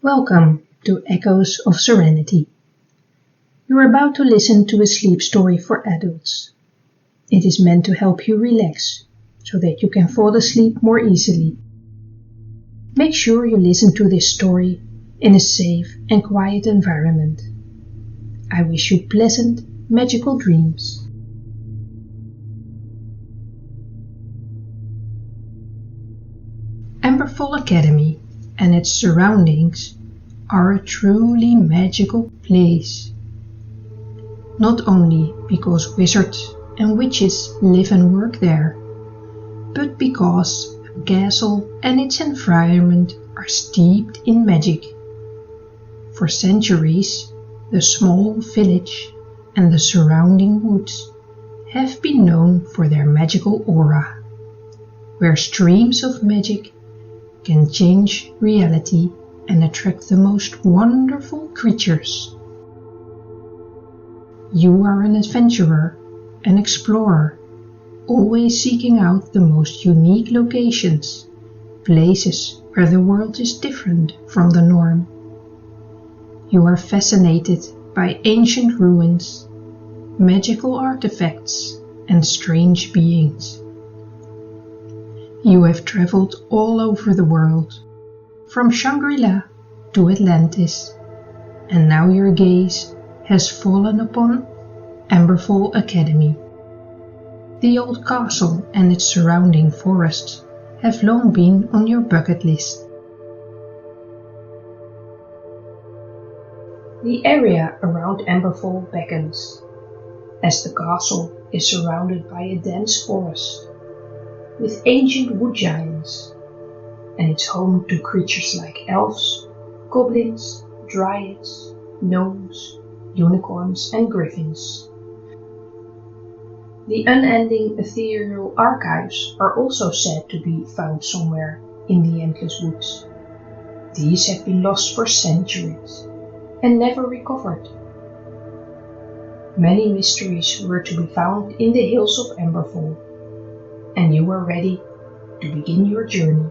Welcome to Echoes of Serenity. You're about to listen to a sleep story for adults. It is meant to help you relax, so that you can fall asleep more easily. Make sure you listen to this story in a safe and quiet environment. I wish you pleasant, magical dreams. Emberfall Academy and its surroundings are a truly magical place. Not only because wizards and witches live and work there, but because the castle and its environment are steeped in magic. For centuries, the small village and the surrounding woods have been known for their magical aura, where streams of magic can change reality and attract the most wonderful creatures. You are an adventurer, an explorer, always seeking out the most unique locations, places where the world is different from the norm. You are fascinated by ancient ruins, magical artifacts, and strange beings. You have traveled all over the world, from Shangri-La to Atlantis, and now your gaze has fallen upon Emberfall Academy. The old castle and its surrounding forests have long been on your bucket list. The area around Emberfall beckons, as the castle is surrounded by a dense forest with ancient wood giants, and it's home to creatures like elves, goblins, dryads, gnomes, unicorns and griffins. The Unending Ethereal Archives are also said to be found somewhere in the endless woods. These have been lost for centuries and never recovered. Many mysteries were to be found in the hills of Emberfall, and you are ready to begin your journey.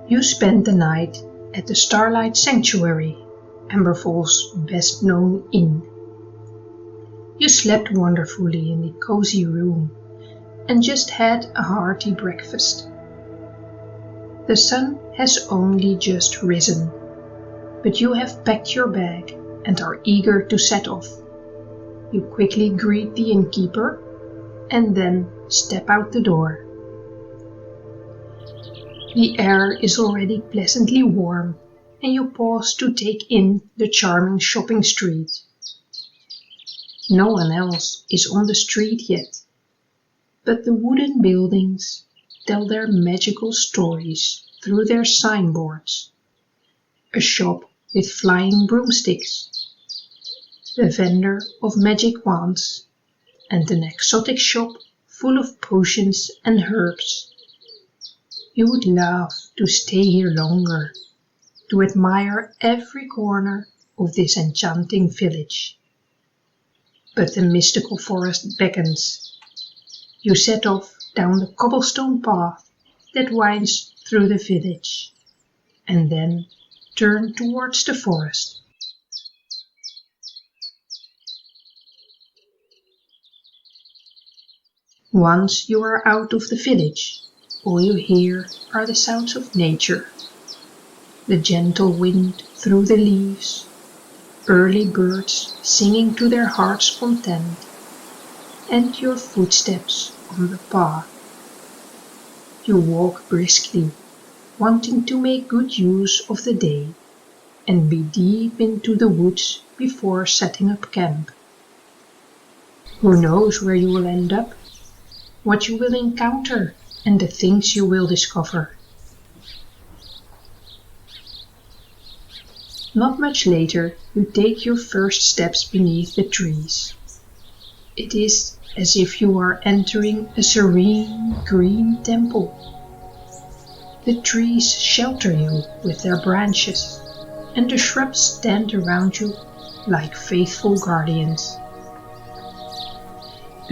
You spent the night at the Starlight Sanctuary, Emberfall's best known inn. You slept wonderfully in the cozy room and just had a hearty breakfast. The sun has only just risen, but you have packed your bag and are eager to set off. You quickly greet the innkeeper and then step out the door. The air is already pleasantly warm, and you pause to take in the charming shopping street. No one else is on the street yet, but the wooden buildings tell their magical stories through their signboards. A shop with flying broomsticks, a vendor of magic wands, and an exotic shop full of potions and herbs. You would love to stay here longer, to admire every corner of this enchanting village. But the mystical forest beckons. You set off down the cobblestone path that winds through the village, and then turn towards the forest. Once you are out of the village, all you hear are the sounds of nature. The gentle wind through the leaves, early birds singing to their heart's content, and your footsteps on the path. You walk briskly, wanting to make good use of the day and be deep into the woods before setting up camp. Who knows where you will end up, what you will encounter, and the things you will discover. Not much later, you take your first steps beneath the trees. It is as if you are entering a serene green temple. The trees shelter you with their branches, and the shrubs stand around you like faithful guardians.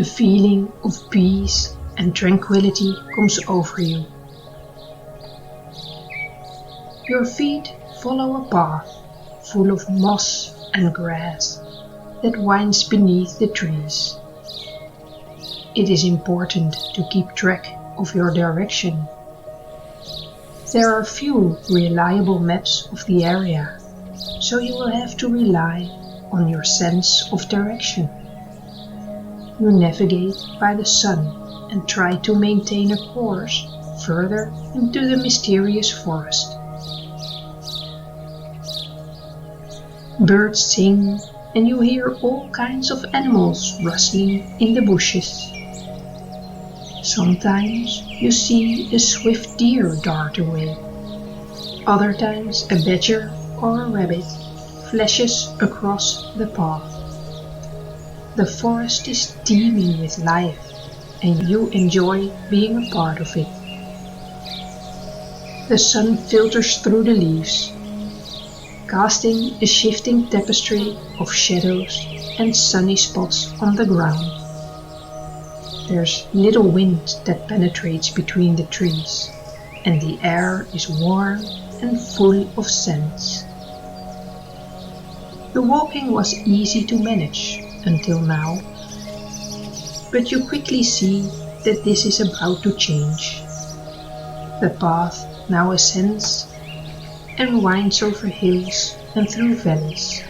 A feeling of peace and tranquility comes over you. Your feet follow a path full of moss and grass that winds beneath the trees. It is important to keep track of your direction. There are few reliable maps of the area, so you will have to rely on your sense of direction. You navigate by the sun and try to maintain a course further into the mysterious forest. Birds sing and you hear all kinds of animals rustling in the bushes. Sometimes you see a swift deer dart away. Other times a badger or a rabbit flashes across the path. The forest is teeming with life and you enjoy being a part of it. The sun filters through the leaves, casting a shifting tapestry of shadows and sunny spots on the ground. There's little wind that penetrates between the trees, and the air is warm and full of scents. The walking was easy to manage until now, but you quickly see that this is about to change. The path now ascends and winds over hills and through valleys.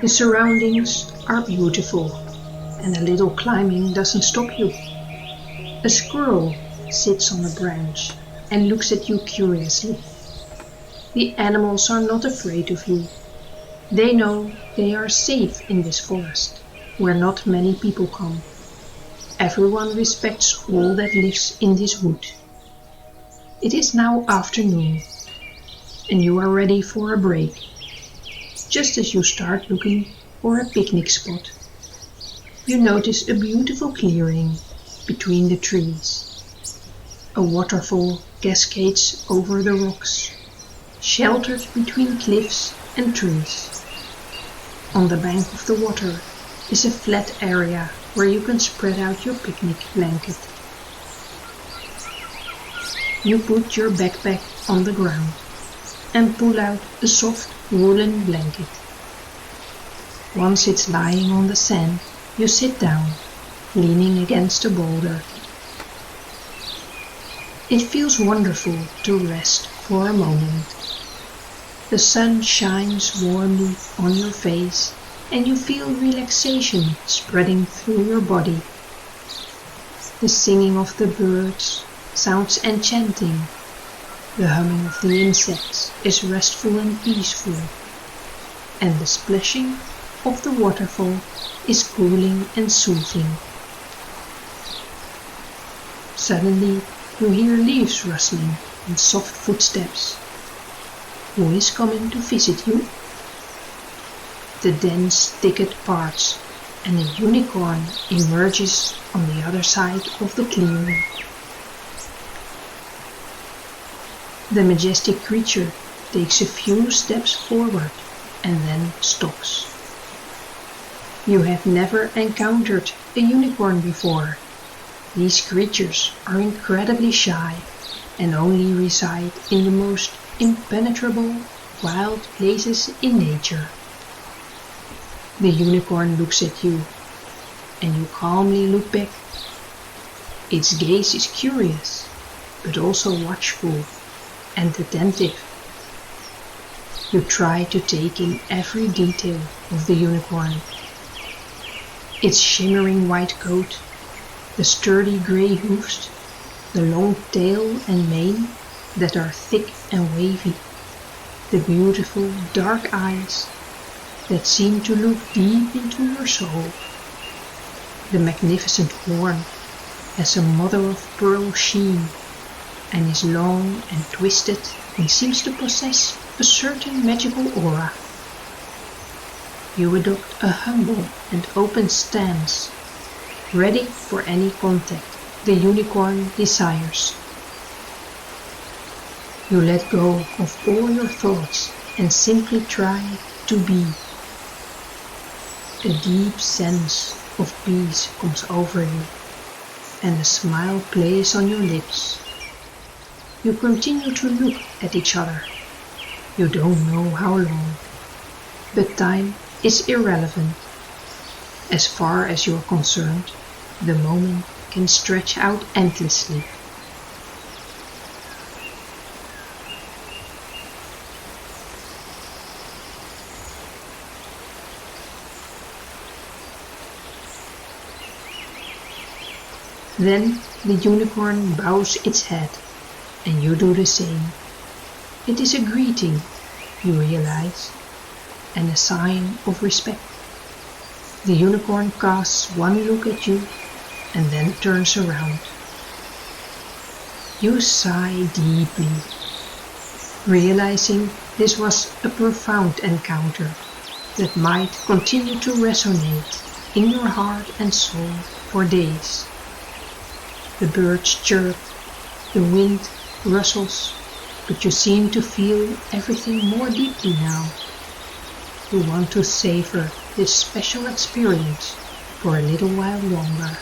The surroundings are beautiful, and a little climbing doesn't stop you. A squirrel sits on a branch and looks at you curiously. The animals are not afraid of you. They know they are safe in this forest, where not many people come. Everyone respects all that lives in this wood. It is now afternoon, and you are ready for a break. Just as you start looking for a picnic spot, you notice a beautiful clearing between the trees. A waterfall cascades over the rocks, sheltered between cliffs and trees. On the bank of the water is a flat area where you can spread out your picnic blanket. You put your backpack on the ground and pull out a soft woolen blanket. Once it's lying on the sand, you sit down, leaning against a boulder. It feels wonderful to rest for a moment. The sun shines warmly on your face and you feel relaxation spreading through your body. The singing of the birds sounds enchanting. The humming of the insects is restful and peaceful, and the splashing of the waterfall is cooling and soothing. Suddenly you hear leaves rustling and soft footsteps. Who is coming to visit you? The dense thicket parts and a unicorn emerges on the other side of the clearing. The majestic creature takes a few steps forward and then stops. You have never encountered a unicorn before. These creatures are incredibly shy and only reside in the most impenetrable wild places in nature. The unicorn looks at you, and you calmly look back. Its gaze is curious, but also watchful and attentive. You try to take in every detail of the unicorn. Its shimmering white coat, the sturdy grey hoofs, the long tail and mane that are thick and wavy, the beautiful dark eyes that seem to look deep into your soul. The magnificent horn has a mother-of-pearl sheen and is long and twisted and seems to possess a certain magical aura. You adopt a humble and open stance, ready for any contact the unicorn desires. You let go of all your thoughts and simply try to be. A deep sense of peace comes over you, and a smile plays on your lips. You continue to look at each other. You don't know how long, but time is irrelevant. As far as you are concerned, the moment can stretch out endlessly. Then the unicorn bows its head, and you do the same. It is a greeting, you realize, and a sign of respect. The unicorn casts one look at you and then turns around. You sigh deeply, realizing this was a profound encounter that might continue to resonate in your heart and soul for days. The birds chirp, the wind rustles, but you seem to feel everything more deeply now. You want to savor this special experience for a little while longer.